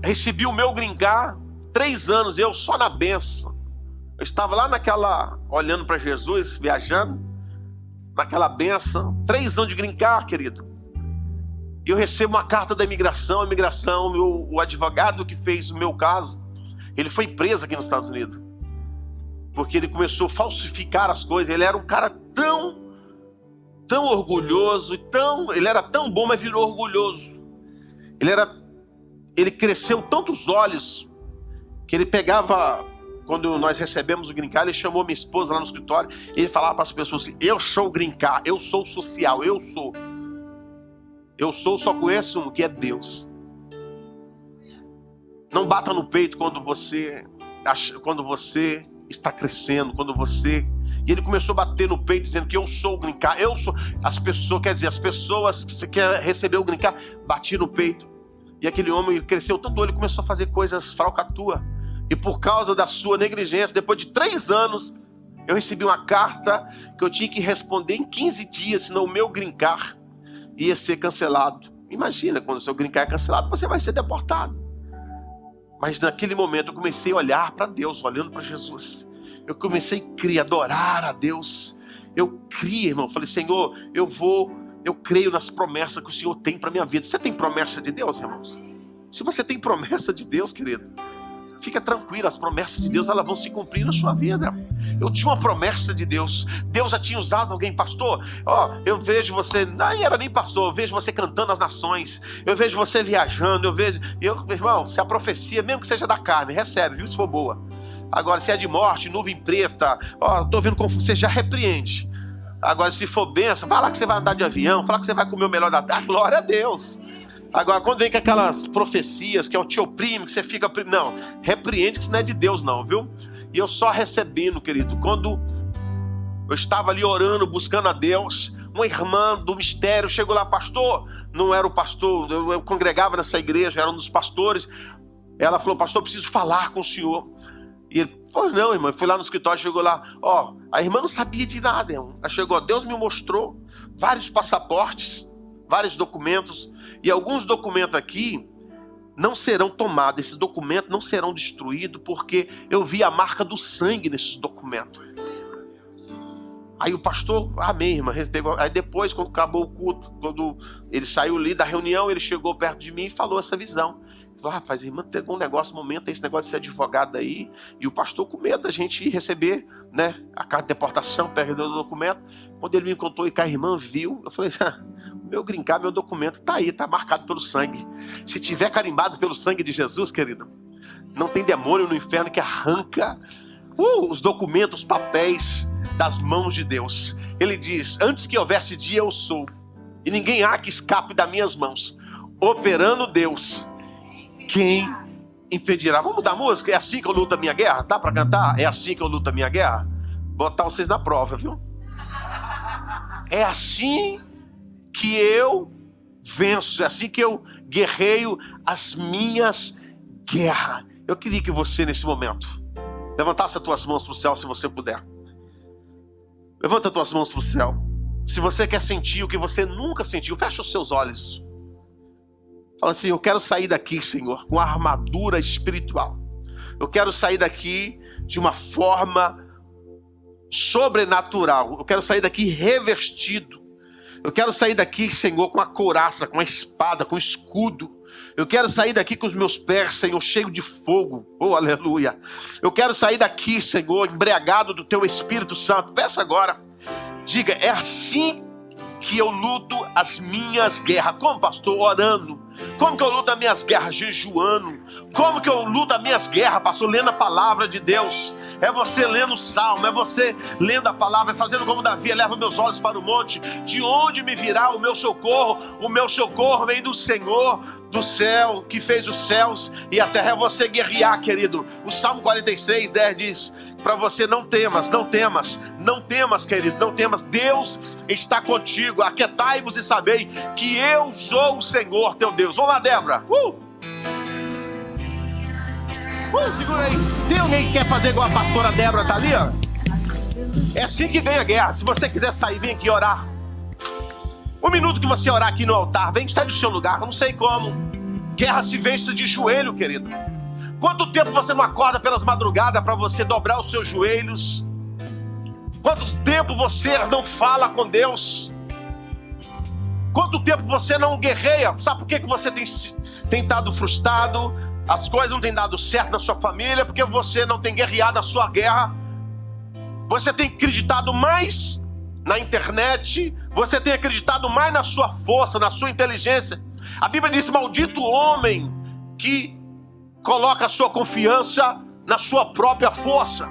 S1: recebi o meu green card, 3 anos, eu só na bênção, eu estava lá olhando para Jesus, viajando, naquela benção, 3 anos de green card, querido. E eu recebo uma carta da imigração. O advogado que fez o meu caso, ele foi preso aqui nos Estados Unidos, porque ele começou a falsificar as coisas. Ele era um cara tão orgulhoso, ele era tão bom, mas virou orgulhoso. Ele cresceu tantos olhos, que ele pegava... Quando nós recebemos o green card, ele chamou minha esposa lá no escritório, e ele falava para as pessoas assim: eu sou o green card, eu sou o social, eu só conheço um, que é Deus. Não bata no peito quando você está crescendo, E ele começou a bater no peito, dizendo que eu sou o green card, eu sou... As pessoas que você quer receber o green card, batiam no peito. E aquele homem, ele cresceu tanto, ele começou a fazer coisas falcatruas. E por causa da sua negligência, depois de 3 anos, eu recebi uma carta que eu tinha que responder em 15 dias, senão o meu green card ia ser cancelado. Imagina, quando o seu green card é cancelado, você vai ser deportado. Mas naquele momento eu comecei a olhar para Deus, olhando para Jesus. Eu comecei a crer, adorar a Deus. Eu criei, irmão. Falei: Senhor, eu creio nas promessas que o Senhor tem para minha vida. Você tem promessa de Deus, irmãos? Se você tem promessa de Deus, querido, fica tranquilo, as promessas de Deus, elas vão se cumprir na sua vida. Eu tinha uma promessa de Deus. Deus já tinha usado alguém, pastor. Eu vejo você, não era nem pastor, eu vejo você cantando as nações, eu vejo você viajando, irmão, se a profecia, mesmo que seja da carne, recebe, viu, se for boa. Agora, se é de morte, nuvem preta, estou vendo como você já repreende. Agora, se for bênção, fala que você vai andar de avião, fala que você vai comer o melhor da tarde, glória a Deus. Agora, quando vem com aquelas profecias que te oprime, que você fica... Não, repreende, que isso não é de Deus não, viu? E eu só recebendo, querido. Quando eu estava ali orando, buscando a Deus, uma irmã do mistério chegou lá: pastor. Não era o pastor, eu congregava nessa igreja, era um dos pastores. Ela falou: pastor, eu preciso falar com o senhor. E ele: pô, não, irmã. Fui lá no escritório, chegou lá. A irmã não sabia de nada, irmão. Ela chegou: Deus me mostrou vários passaportes, vários documentos. E alguns documentos aqui não serão tomados, esses documentos não serão destruídos, porque eu vi a marca do sangue nesses documentos. Aí o pastor, amém, irmã, pegou. Aí depois, quando acabou o culto, quando ele saiu ali da reunião, ele chegou perto de mim e falou essa visão. Ele falou: rapaz, a irmã pegou um negócio, esse negócio de ser advogado aí, e o pastor com medo da gente receber, né, a carta de deportação, perdeu o documento. Quando ele me contou e que a irmã viu, eu falei: meu green card, meu documento tá aí, tá marcado pelo sangue. Se tiver carimbado pelo sangue de Jesus, querido, não tem demônio no inferno que arranca os documentos, os papéis das mãos de Deus. Ele diz: antes que houvesse dia, eu sou, e ninguém há que escape das minhas mãos. Operando Deus, quem impedirá? Vamos mudar a música? É assim que eu luto a minha guerra? Tá para cantar? É assim que eu luto a minha guerra? Botar vocês na prova, viu? É assim que eu venço, é assim que eu guerreio as minhas guerras. Eu queria que você, nesse momento, levantasse as tuas mãos para o céu, se você puder. Levanta as tuas mãos para o céu. Se você quer sentir o que você nunca sentiu, fecha os seus olhos. Fala assim: eu quero sair daqui, Senhor, com a armadura espiritual. Eu quero sair daqui de uma forma sobrenatural. Eu quero sair daqui revestido. Eu quero sair daqui, Senhor, com a couraça, com a espada, com o escudo. Eu quero sair daqui com os meus pés, Senhor, cheio de fogo. Oh, aleluia. Eu quero sair daqui, Senhor, embriagado do Teu Espírito Santo. Peça agora. Diga: é assim que eu luto as minhas guerras. Como, pastor? Orando. Como que eu luto as minhas guerras? Jejuando. Como que eu luto as minhas guerras, pastor? Lendo a palavra de Deus. É você lendo o salmo, é você lendo a palavra, fazendo como Davi: leva meus olhos para o monte, de onde me virá o meu socorro? O meu socorro vem do Senhor, do céu, que fez os céus e a terra. É você guerrear, querido. O Salmo 46:10 diz para você: não temas, não temas, não temas, querido, não temas. Deus está contigo. Aquietai-vos e sabei que eu sou o Senhor teu Deus. Vamos lá, Débora. Segura aí. Tem alguém que quer fazer igual a pastora Débora tá ali, ó? É assim que ganha guerra. Se você quiser sair, vem aqui orar. Um minuto que você orar aqui no altar, vem, sai do seu lugar. Eu não sei como. Guerra se vence de joelho, querido. Quanto tempo você não acorda pelas madrugadas para você dobrar os seus joelhos? Quanto tempo você não fala com Deus? Quanto tempo você não guerreia? Sabe por que você tem estado frustrado? As coisas não têm dado certo na sua família, porque você não tem guerreado a sua guerra. Você tem acreditado mais na internet, você tem acreditado mais na sua força, na sua inteligência. A Bíblia diz: maldito o homem que coloca a sua confiança na sua própria força.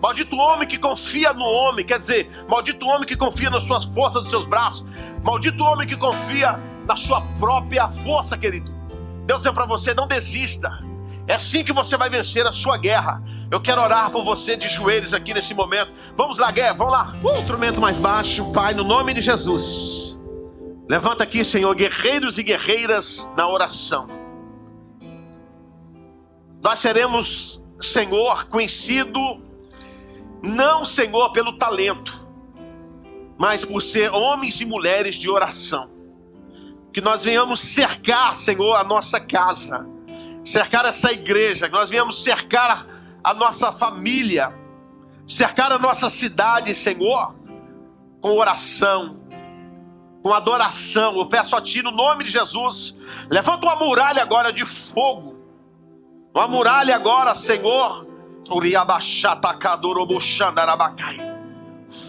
S1: Maldito o homem que confia no homem, quer dizer, maldito o homem que confia nas suas forças dos seus braços. Maldito o homem que confia na sua própria força, querido. Deus diz para você: não desista. É assim que você vai vencer a sua guerra. Eu quero orar por você de joelhos aqui nesse momento. Vamos lá, guerra, vamos lá. Instrumento mais baixo, Pai, no nome de Jesus. Levanta aqui, Senhor, guerreiros e guerreiras na oração. Nós seremos, Senhor, conhecido, não, Senhor, pelo talento, mas por ser homens e mulheres de oração. Que nós venhamos cercar, Senhor, a nossa casa, cercar essa igreja, que nós venhamos cercar a nossa família, cercar a nossa cidade, Senhor, com oração, com adoração. Eu peço a Ti, no nome de Jesus, levanta uma muralha agora de fogo, uma muralha agora, Senhor,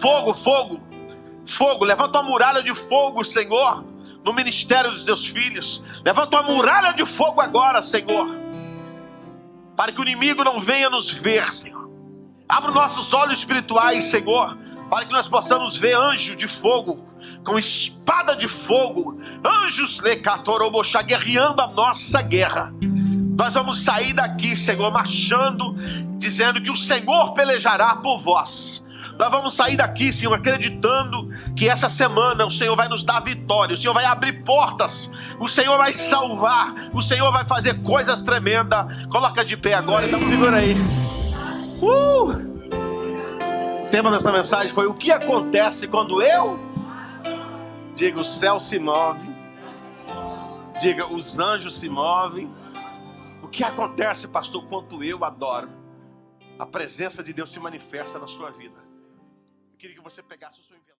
S1: fogo, fogo, fogo, levanta uma muralha de fogo, Senhor, no ministério dos Teus filhos. Levanta uma muralha de fogo agora, Senhor, para que o inimigo não venha nos ver, Senhor. Abra os nossos olhos espirituais, Senhor, para que nós possamos ver anjo de fogo, com espada de fogo, anjos guerreando a nossa guerra. Nós vamos sair daqui, Senhor, marchando, dizendo que o Senhor pelejará por vós. Nós vamos sair daqui, Senhor, acreditando que essa semana o Senhor vai nos dar vitória, o Senhor vai abrir portas, o Senhor vai salvar, o Senhor vai fazer coisas tremendas. Coloca de pé agora, então segura aí. O tema dessa mensagem foi: o que acontece quando eu... Diga, o céu se move. Diga, os anjos se movem. O que acontece, pastor, quando eu adoro? A presença de Deus se manifesta na sua vida. Eu queria que você pegasse o seu envelope.